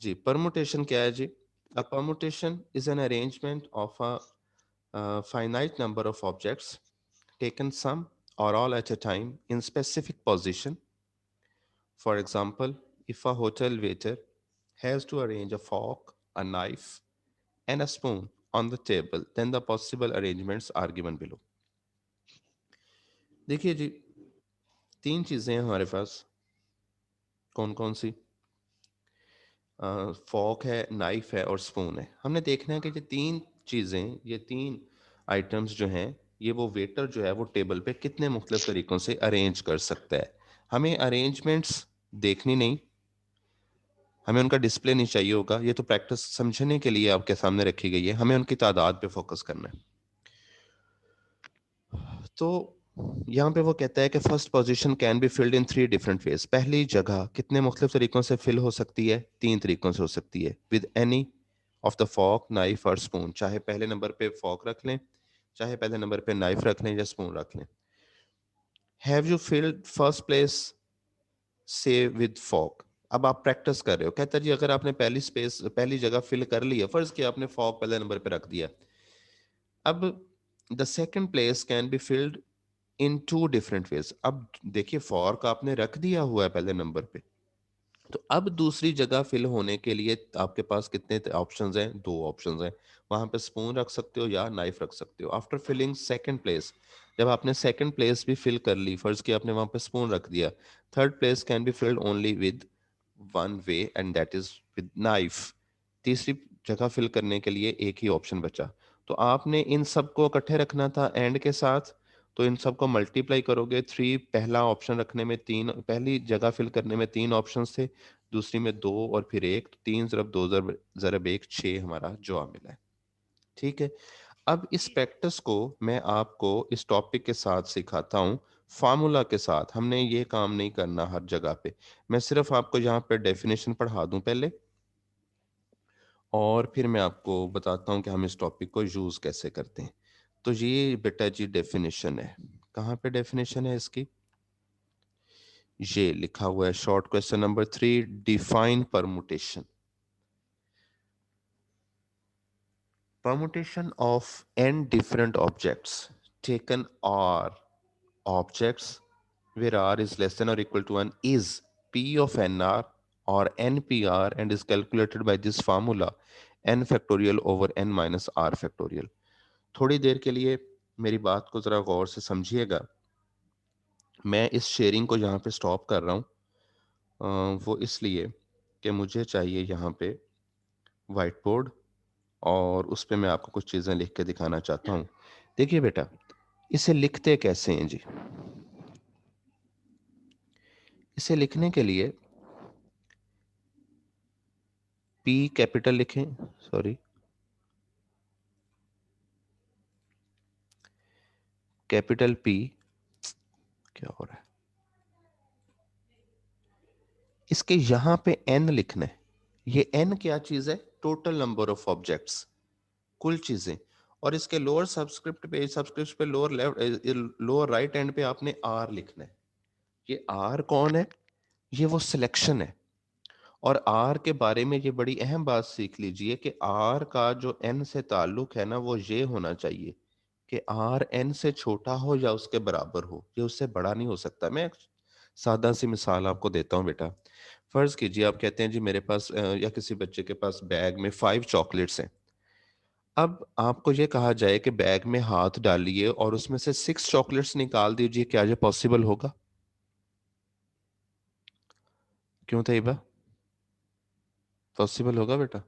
जी, permutation क्या है जी? A permutation is an arrangement of a finite number of objects taken some or all at a time in specific position. For example, if a hotel waiter has to arrange a fork, a knife, and a spoon on the table, then the possible arrangements are given below. देखिए जी, तीन चीजें हैं हमारे पास। कौन कौन सी? Fock है, knife है और स्पून है। हमने देखना है कि ये तीन चीजें, ये तीन आइटम्स जो हैं, ये वो वेटर जो है वो टेबल पे कितने मुख्तलिफ तरीकों से अरेंज कर सकता है। हमें अरेंजमेंट्स देखनी नहीं, हमें उनका डिस्प्ले नहीं चाहिए होगा, ये तो प्रैक्टिस समझने के लिए आपके सामने रखी गई है। हमें उनकी तादाद पे फोकस करना है। तो यहाँ पे वो कहता है कि first position can be filled in three different ways. पहली जगह कितने मुख्तलिफ तरीकों से फिल हो सकती है? तीन तरीकों से हो सकती है। With any of the fork, knife और स्पून। चाहे पहले नंबर पे फॉक रख लें, चाहे पहले नंबर पे नाइफ रख लें या स्पून रख लें। Have you field first place से विद फॉक? अब आप प्रैक्टिस कर रहे हो। कहता है जी अगर आपने पहली स्पेस, पहली जगह फिल कर ली है, फर्ज किया आपने फॉक पहले नंबर पे रख दिया, अब the second place can be filled in two different ways. अब देखिए फॉर्क आपने रख दिया हुआ है पहले नंबर पे, तो अब दूसरी जगह फिल होने के लिए आपके पास कितने ऑप्शंस हैं? दो ऑप्शंस हैं। वहां पे स्पून रख सकते हो या नाइफ रख सकते हो। आफ्टर फिलिंग सेकंड प्लेस, जब आपने सेकंड प्लेस भी फिल कर ली, फर्ज किया आपने वहां पे स्पून रख दिया, third place can be field only with one way and that is with knife. तीसरी जगह फिल करने के लिए एक ही ऑप्शन बचा। तो आपने इन सबको इकट्ठे रखना था एंड के साथ, तो इन सबको मल्टीप्लाई करोगे। थ्री, पहला ऑप्शन रखने में तीन, पहली जगह फिल करने में तीन ऑप्शंस थे, दूसरी में दो और फिर एक, तो तीन ज़रब दो ज़रब एक, छः हमारा जवाब मिला है। ठीक है। अब इस प्रैक्टिस को मैं आपको इस टॉपिक के साथ सिखाता हूँ, फार्मूला के साथ। हमने ये काम नहीं करना हर जगह पे। मैं सिर्फ आपको यहाँ पे डेफिनेशन पढ़ा दूं पहले, और फिर मैं आपको बताता हूँ कि हम इस टॉपिक को यूज़ कैसे करते हैं। तो ये बेटा जी डेफिनेशन है। कहाँ पे डेफिनेशन है इसकी? ये लिखा हुआ है short question number 3, define permutation. Permutation of n different objects taken are objects where r is less than or equal to 1 is p of nr or npr and is calculated by this formula n factorial over n minus r factorial. थोड़ी देर के लिए मेरी बात को ज़रा गौर से समझिएगा। मैं इस शेयरिंग को यहाँ पे स्टॉप कर रहा हूँ, वो इसलिए कि मुझे चाहिए यहाँ पे वाइट बोर्ड, और उस पे मैं आपको कुछ चीज़ें लिख के दिखाना चाहता हूँ। देखिए बेटा, इसे लिखते कैसे हैं जी? इसे लिखने के लिए पी कैपिटल लिखें, सॉरी, कैपिटल पी। क्या हो रहा है? इसके यहां पे एन लिखना है। ये एन क्या चीज है? टोटल नंबर ऑफ ऑब्जेक्ट्स, कुल चीजें। और इसके लोअर सब्सक्रिप्ट पे lower left, lower right and पे आपने आर लिखना है। ये आर कौन है? ये वो सिलेक्शन है। और आर के बारे में ये बड़ी अहम बात सीख लीजिए कि आर का जो एन से ताल्लुक है ना, वो ये होना चाहिए कि आर एन से छोटा हो या उसके बराबर हो, ये उससे बड़ा नहीं हो सकता। मैं एक सादा सी मिसाल आपको देता हूँ बेटा। फर्ज कीजिए आप कहते हैं जी मेरे पास या किसी बच्चे के पास बैग में 5 चॉकलेट्स हैं। अब आपको ये कहा जाए कि बैग में हाथ डालिए और उसमें से 6 चॉकलेट्स निकाल दीजिए, क्या ये पॉसिबल होगा? क्यों तैयबा? पॉसिबल होगा बेटा?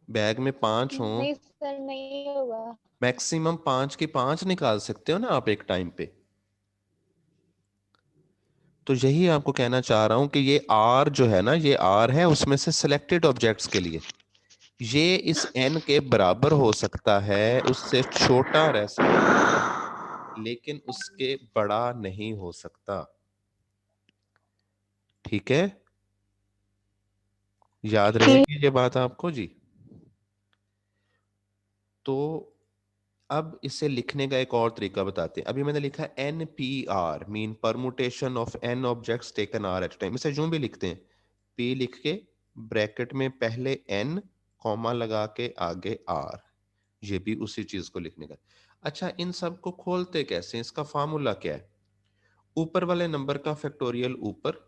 बैग में 5 हों, नहीं सर, नहीं होगा। मैक्सिमम 5 की 5 निकाल सकते हो ना आप एक टाइम पे। तो यही आपको कहना चाह रहा हूं कि ये आर जो है ना, ये आर है उसमें से सिलेक्टेड ऑब्जेक्ट्स के लिए। ये इस एन के बराबर हो सकता है, उससे छोटा रह सकता है, लेकिन उसके बड़ा नहीं हो सकता। ठीक है, याद ठीक। रहेगी ये बात आपको जी। तो अब इसे लिखने का एक और तरीका बताते हैं। अभी मैंने लिखा n P r mean permutation of n objects taken r at time. इसे जो भी लिखते हैं, पी लिख के ब्रैकेट में पहले एन कॉमा लगा के आगे आर, ये भी उसी चीज को लिखने का। अच्छा, इन सब को खोलते कैसे, इसका फार्मूला क्या है? ऊपर वाले नंबर का फैक्टोरियल ऊपर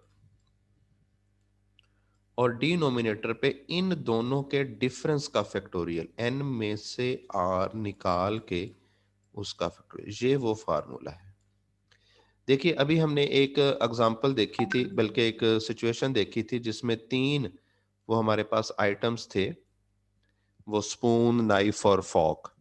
और डिनोमिनेटर पे इन दोनों के डिफरेंस का फैक्टोरियल, एन में से आर निकाल के उसका फैक्टोरियल, ये वो फार्मूला है। देखिए अभी हमने एक एग्जांपल देखी थी, बल्कि एक सिचुएशन देखी थी जिसमें तीन वो हमारे पास आइटम्स थे, वो स्पून, नाइफ और फॉक।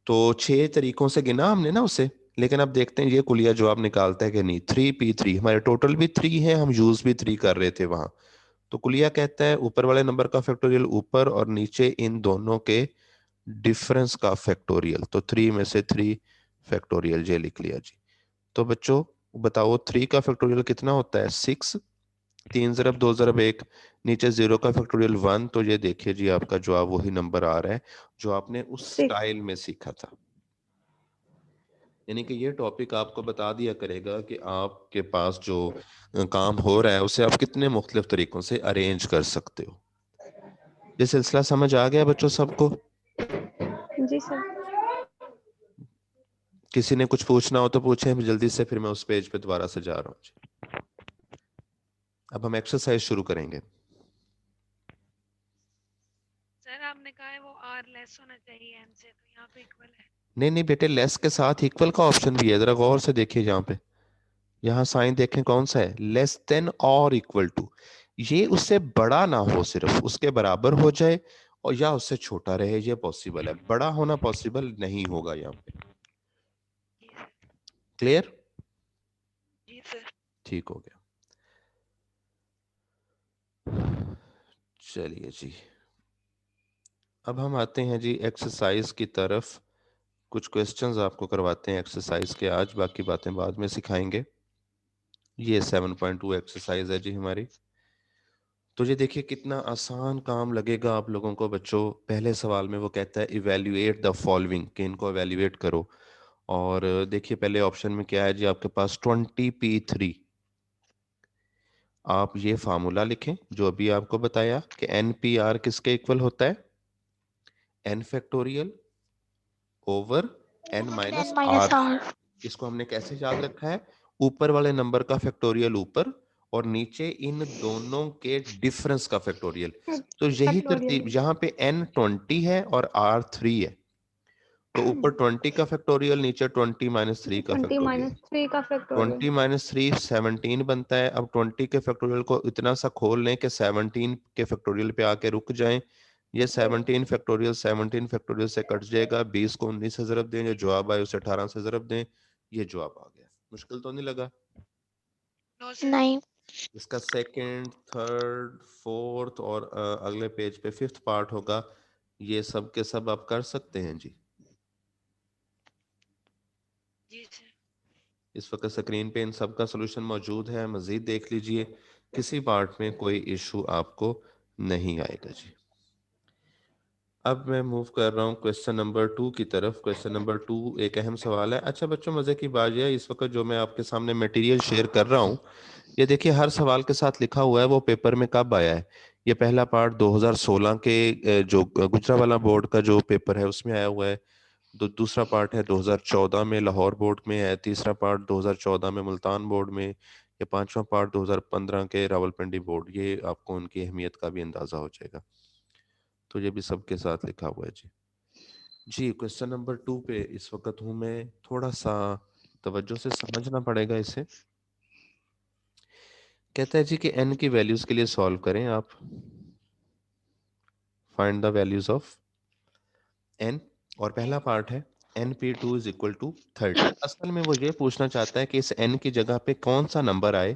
तो 6 तरीकों से गिना हमने ना उसे, लेकिन अब देखते हैं ये कुलिया जवाब निकालता है कि नहीं। 3P3 हमारे टोटल भी 3 है, हम यूज भी 3 कर रहे थे वहां। तो कुलिया कहता है ऊपर वाले नंबर का फैक्टोरियल ऊपर और नीचे इन दोनों के डिफरेंस का फैक्टोरियल। तो 3 में से 3 फैक्टोरियल ये लिख लिया जी। तो बच्चों बताओ 3 का फैक्टोरियल कितना होता है? 6। 3 ज़रब 2 ज़रब 1, नीचे 0 का फैक्टोरियल 1। तो ये देखिए जी आपका जवाब वही नंबर आ रहा है जो आपने उस 6। स्टाइल में सीखा था। यानी कि ये टॉपिक आपको बता दिया करेगा कि आपके पास जो काम हो रहा है उसे आप कितने मुख्तलिफ तरीकों से अरेंज कर सकते हो। ये सिलसिला समझ आ गया बच्चों सबको? जी सर। किसी ने कुछ पूछना हो तो पूछे जल्दी से, फिर मैं उस पेज पे दोबारा से जा रहा हूँ। अब हम एक्सरसाइज शुरू करेंगे। सर आपने कहा है वो आर लेस होना चाहिए एन से, तो यहाँ पे इक्वल है। नहीं नहीं बेटे, लेस के साथ इक्वल का ऑप्शन भी है, जरा गौर से देखिए यहाँ पे। यहाँ साइन देखें कौन सा है, लेस देन और इक्वल टू। ये उससे बड़ा ना हो, सिर्फ उसके बराबर हो जाए और या उससे छोटा रहे, ये पॉसिबल है। बड़ा होना पॉसिबल नहीं होगा यहाँ पे। जी सर। क्लियर? जी सर। ठीक हो गया। चलिए जी, अब हम आते हैं जी एक्सरसाइज की तरफ। कुछ क्वेश्चंस आपको करवाते हैं एक्सरसाइज के आज, बाकी बातें बाद में सिखाएंगे। ये 7.2 एक्सरसाइज है जी हमारी। तो ये देखिए कितना आसान काम लगेगा आप लोगों को बच्चों। पहले सवाल में वो कहता है इवेल्युएट द फॉलोइंग, कि इनको इवेल्युएट करो। और देखिए पहले ऑप्शन में क्या है जी आपके पास 20P3। आप ये फार्मूला लिखें जो अभी आपको बताया कि NPR किसके इक्वल होता है? n factorial over n minus minus r. R. इसको हमने कैसे याद रखा है? ऊपर वाले नंबर का फैक्टोरियल ऊपर और नीचे इन दोनों के डिफरेंस का फैक्टोरियल। तो यही तरतीब, यहाँ पे n 20 है और r 3 है, तो ऊपर 20 का फैक्टोरियल, नीचे 20 माइनस 3 का 20 फैक्टोरियल। माइनस 3 का फैक्टोरियल। 20 माइनस 3 17 बनता है। अब 20 के फैक्टोरियल को इतना सा खोल लें कि 17 के फैक्टोरियल पे आके रुक जाएं। ये 17 फैक्टोरियल से कट जाएगा। 20 को 19 से ज़रब दें, जो जवाब आए उसे 18 से ज़रब दें। ये जवाब आ गया। मुश्किल तो नहीं लगा? No sir. नहीं। इसका सेकंड, थर्ड, फोर्थ और अगले पेज पे फिफ्थ पार्ट होगा। ये सब के सब आप कर सकते हैं जी। जी सर। इस वक्त स्क्रीन पे इन सब का सलूशन मौजूद है, मजीद देख लीजिए। किसी पार्ट में कोई इशू आपको नहीं आएगा जी। अब मैं मूव कर रहा हूँ क्वेश्चन नंबर 2 की तरफ। क्वेश्चन नंबर 2 एक अहम सवाल है। अच्छा बच्चों, मजे की बात यह है इस वक्त जो मैं आपके सामने मटेरियल शेयर कर रहा हूँ, ये देखिए हर सवाल के साथ लिखा हुआ है वो पेपर में कब आया है। ये पहला पार्ट 2016 के जो गुजरांवाला बोर्ड का जो पेपर है उसमें आया हुआ है। दूसरा पार्ट है 2014 में लाहौर बोर्ड में है। तीसरा पार्ट 2014 में मुल्तान बोर्ड में। ये पांचवा पार्ट 2015 के रावलपिंडी बोर्ड। ये आपको उनकी अहमियत का भी अंदाजा हो जाएगा। तो ये भी सबके साथ लिखा हुआ है जी। जी क्वेश्चन नंबर 2 पे इस वक्त हूं मैं। थोड़ा सा तवज्जो से समझना पड़ेगा इसे। कहता है जी कि n की वैल्यूज के लिए सॉल्व करें आप। Find the values of n। और पहला पार्ट है NP2 इज इक्वल टू 30। असल में वो ये पूछना चाहता है कि इस n की जगह पे कौन सा नंबर आए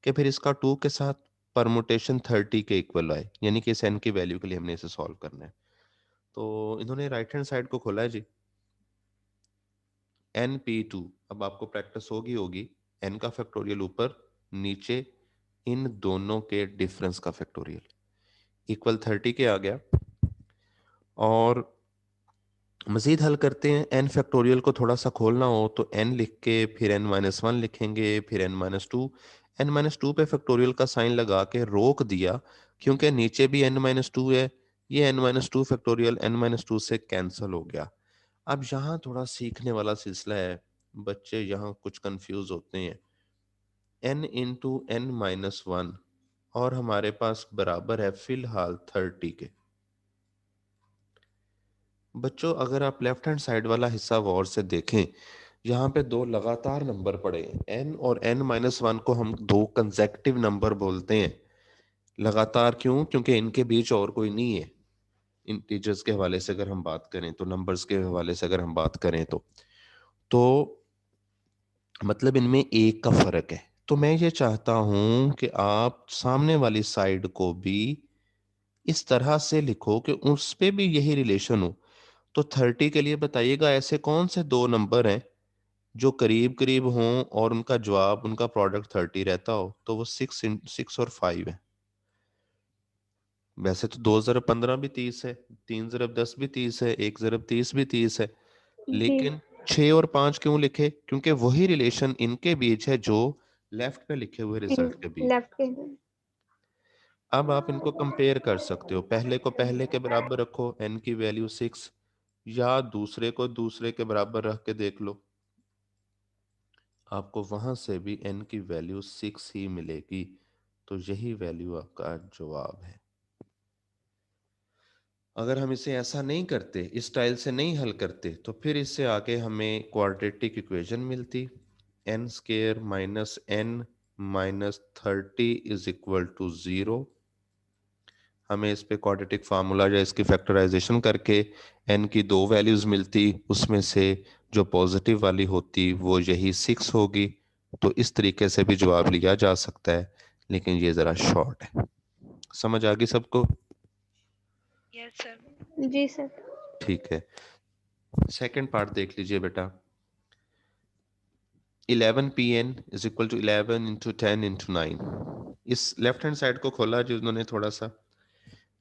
कि फिर इसका 2 के साथ परमुटेशन 30 के इक्वल आए, यानी कि इस n की वैल्यू के लिए हमने इसे सॉल्व करना है। तो इन्होंने राइट हैंड साइड को खोला है जी, NP2। अब आपको प्रैक्टिस होगी। n का फैक्टोरियल ऊपर, नीचे इन दोनों के डिफरेंस का फैक्टोरियल इक्वल 30 के आ गया। और मजीद हल करते हैं। n फैक्टोरियल को थोड़ा सा खोलना हो तो n लिख के फिर n-1 लिखेंगे, फिर n-2। n-2 पे फैक्टोरियल का साइन लगा के रोक दिया, क्योंकि नीचे भी n-2 है। ये n-2 फैक्टोरियल n-2 से कैंसिल हो गया। अब यहाँ थोड़ा सीखने वाला सिलसिला है, बच्चे यहाँ कुछ कंफ्यूज होते हैं। n इंटू n-1 और हमारे पास बराबर है फिलहाल 30 के। बच्चों अगर आप लेफ्ट हैंड साइड वाला हिस्सा गौर से देखें, यहाँ पे दो लगातार नंबर पड़े हैं। n और n-1 को हम दो कंसेक्टिव नंबर बोलते हैं। लगातार क्यों? क्योंकि इनके बीच और कोई नहीं है। इंटीजर्स के हवाले से अगर हम बात करें तो, नंबर्स के हवाले से अगर हम बात करें तो मतलब इनमें एक का फर्क है। तो मैं ये चाहता हूं कि आप सामने वाली साइड को भी इस तरह से लिखो कि उस पे भी यही रिलेशन हो। तो 30 के लिए बताइएगा ऐसे कौन से दो नंबर हैं जो करीब करीब हों और उनका जवाब, उनका प्रोडक्ट 30 रहता हो। तो वो 6 और 5 है। वैसे तो 2 ज़रब 15 भी 30 है, 3 ज़रब 10 भी 30 है, 1 ज़रब 30 भी 30 है। जी लेकिन 6 और 5 क्यों लिखे? क्योंकि वही रिलेशन इनके बीच है जो लेफ्ट पे लिखे हुए रिजल्ट के बीच। लेफ्ट के। अब आप इनको कंपेयर कर सकते हो। पहले को पहले के बराबर रखो, n की वैल्यू 6, या दूसरे को दूसरे के बराबर रख के देख लो, आपको वहां से भी n की वैल्यू 6 ही मिलेगी। तो यही वैल्यू आपका जवाब है। अगर हम इसे ऐसा नहीं करते, इस स्टाइल से नहीं हल करते, तो फिर इससे आगे हमें क्वाड्रेटिक इक्वेशन मिलती। n square minus n minus 30 is equal to 0। हमें इस पे क्वाड्रेटिक फार्मूला या इसकी फैक्टराइजेशन करके n की दो वैल्यूज मिलती, उसमें से जो पॉजिटिव वाली होती वो यही 6 होगी। तो इस तरीके से भी जवाब लिया जा सकता है, लेकिन ये ज़रा शॉर्ट है। समझ आ गई सबको? Yes sir. जी सर। ठीक है, सेकंड पार्ट देख लीजिए बेटा। 11pn is equal to 11 into 10 into 9। इस लेफ्ट हैंड साइड को खोला जी उन्होंने थोड़ा सा,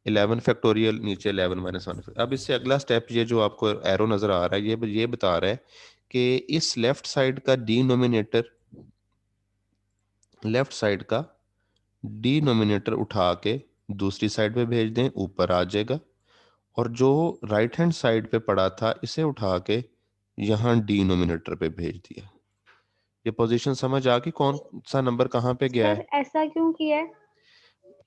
11 फैक्टोरियल, नीचे 11-1। अब इससे अगला स्टेप, ये जो आपको एरो नजर आ रहा है, ये बता रहा है कि इस लेफ्ट साइड का डिनोमिनेटर उठा के दूसरी साइड पे भेज दें, ऊपर आ जाएगा। और जो राइट हैंड साइड पे पड़ा था, इसे उठा के यहाँ डिनोमिनेटर पे भेज दिया। ये पोजीशन समझ आ गई, कौन सा नंबर कहाँ पे गया सर है? ऐसा क्यों किया है?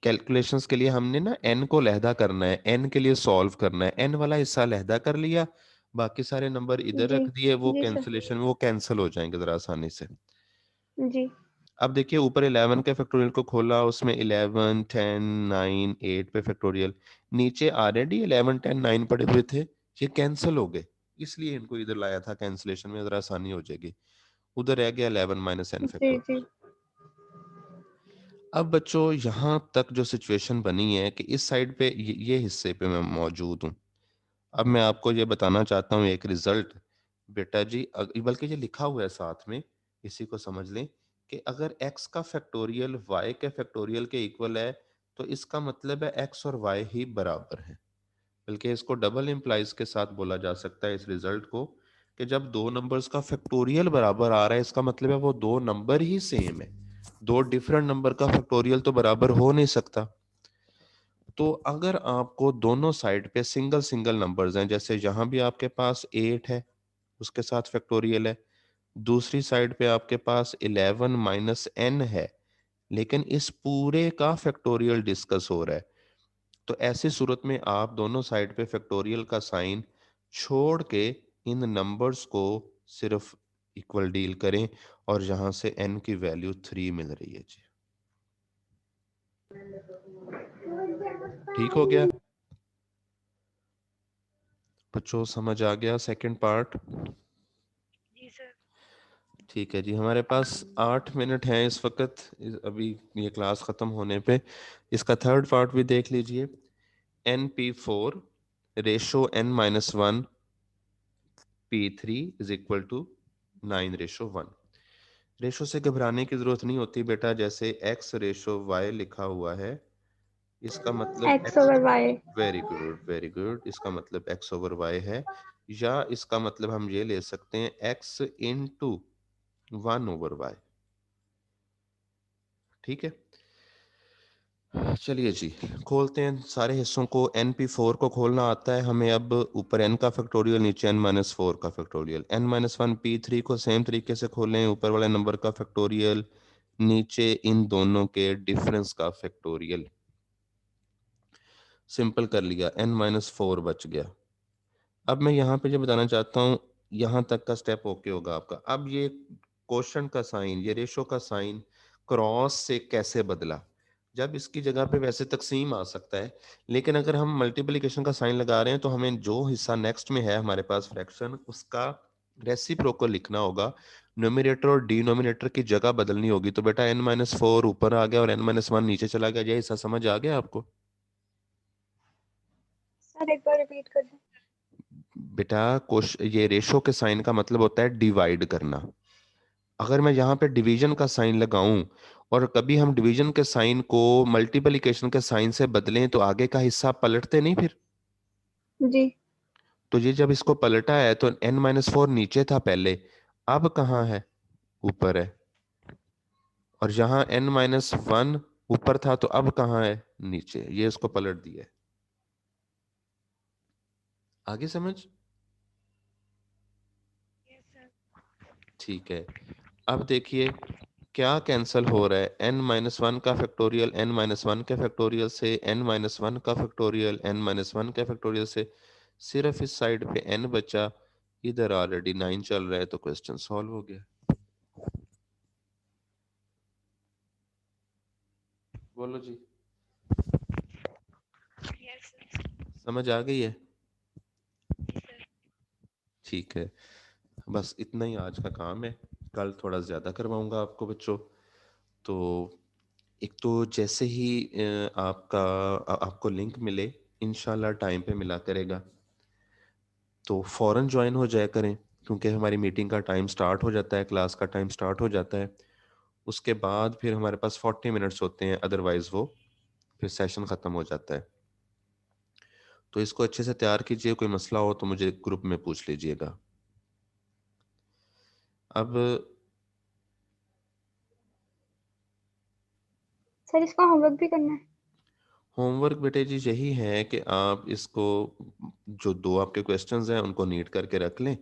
कैलकुलेशंस के लिए हमने ना n को लहदा करना है, n के लिए सॉल्व करना है। n वाला हिस्सा लहदा कर लिया, बाकी सारे नंबर इधर जी रख दिए, वो जी सर। कैंसिलेशन में वो कैंसिल हो जाएंगे जरा आसानी से। जी अब देखिए ऊपर 11 के फैक्टोरियल को खोला, उसमें 11 10 9 8 पे फैक्टोरियल, नीचे ऑलरेडी 11 10 9 पड़े हुए थे, ये कैंसिल हो गए, इसलिए इनको इधर लाया था। कैंसिलेशन में जरा आसानी हो जाएगी। उधर रह गया 11 माइनस n जी जी। फैक्टोरियल। अब बच्चों यहाँ तक जो सिचुएशन बनी है कि इस साइड पे ये हिस्से पे मैं मौजूद हूँ। अब मैं आपको ये बताना चाहता हूँ एक रिजल्ट बेटा जी, बल्कि ये लिखा हुआ है साथ में, इसी को समझ लें कि अगर x का फैक्टोरियल y के फैक्टोरियल के इक्वल है, तो इसका मतलब है x और y ही बराबर हैं। बल्कि इसको डबल इम्प्लाइज के साथ बोला जा सकता है इस रिजल्ट को, कि जब दो नंबर्स का फैक्टोरियल बराबर आ रहा है, इसका मतलब है वो दो नंबर ही सेम है। दो डिफरेंट नंबर का फैक्टोरियल तो बराबर हो नहीं सकता। तो अगर आपको दोनों साइड पे सिंगल सिंगल नंबर्स हैं, जैसे यहां भी आपके पास 8 है, उसके साथ फैक्टोरियल है, दूसरी साइड पे आपके पास 11 माइनस n है, लेकिन इस पूरे का फैक्टोरियल डिस्कस हो रहा है, तो ऐसी सूरत में आप दोनों साइड पे फैक्टोरियल का साइन छोड़ के इन नंबर्स को सिर्फ इक्वल डील करें, और यहां से n की वैल्यू 3 मिल रही है जी। ठीक हो गया बच्चों, समझ आ गया सेकंड पार्ट? जी सर। ठीक है जी, हमारे पास 8 मिनट हैं इस वक्त, अभी ये क्लास ख़त्म होने पे। इसका थर्ड पार्ट भी देख लीजिए। NP4 ratio n-1 P3 is equal to 9:1। Ratio से घबराने की जरूरत नहीं होती बेटा, जैसे x रेशो y लिखा हुआ है, इसका मतलब x x, over y. Very good very good, इसका मतलब x ओवर y है। या इसका मतलब हम ये ले सकते हैं x इंटू 1/y। ठीक है, चलिए जी खोलते हैं सारे हिस्सों को। NP4 को खोलना आता है हमें। अब ऊपर n का फैक्टोरियल, नीचे n-4 का फैक्टोरियल। n-1 P3 को सेम तरीके से खोलें, ऊपर वाले नंबर का फैक्टोरियल, नीचे इन दोनों के डिफरेंस का फैक्टोरियल। सिंपल कर लिया, n-4 बच गया। अब मैं यहाँ पे जो बताना चाहता हूँ, यहाँ तक का स्टेप ओके होगा आपका। अब ये क्वेश्चन का साइन, ये रेशो का साइन क्रॉस से कैसे बदला? जब इसकी जगह पे वैसे तकसीम आ सकता है, लेकिन अगर हम मल्टीप्लिकेशन का साइन लगा रहे हैं तो हमें जो हिस्सा नेक्स्ट में है हमारे पास फ्रैक्शन, उसका रेसिप्रोकल लिखना होगा। न्यूमरेटर और डिनोमिनेटर की जगह बदलनी होगी। तो बेटा n-4 ऊपर आ गया और n-1 नीचे चला गया। ये हिस्सा समझ आ गया आपको? सर एक बार रिपीट कर दें। बेटा ये रेशो के साइन का मतलब होता है डिवाइड करना। अगर मैं यहाँ पे डिवीजन का साइन लगाऊं और कभी हम डिवीजन के साइन को मल्टीप्लिकेशन के साइन से बदलें तो आगे का हिस्सा पलटते नहीं फिर। जी। तो ये जब इसको पलटा है तो n-4 नीचे था पहले, अब कहाँ है? ऊपर है। और यहाँ n-1 ऊपर था तो अब कहाँ है? नीचे। ये इसको पलट दिया है। आगे समझ? Yes sir. ठीक है, अब देखिए क्या कैंसिल हो रहा है। n-1 का फैक्टोरियल n-1 के फैक्टोरियल से, n-1 का फैक्टोरियल n-1 के फैक्टोरियल से। सिर्फ इस साइड पे n बचा, इधर ऑलरेडी 9 चल रहा है तो क्वेश्चन सॉल्व हो गया। बोलो जी, यस सर। समझ आ गई है? जी सर। ठीक है, बस इतना ही आज का काम है। कल थोड़ा ज़्यादा करवाऊंगा आपको बच्चों। तो एक तो जैसे ही आपको लिंक मिले, इंशाल्लाह टाइम पे मिला करेगा, तो फौरन ज्वाइन हो जाया करें, क्योंकि हमारी मीटिंग का टाइम स्टार्ट हो जाता है, क्लास का टाइम स्टार्ट हो जाता है। उसके बाद फिर हमारे पास 40 मिनट्स होते हैं, अदरवाइज वो फिर सेशन ख़त्म हो जाता है। तो इसको अच्छे से तैयार कीजिए। कोई मसला हो तो मुझे ग्रुप में पूछ लीजिएगा। अब सर इसका होमवर्क भी करना है? होमवर्क बेटे जी यही है कि आप इसको, जो दो आपके क्वेश्चंस हैं उनको नीट करके रख लें,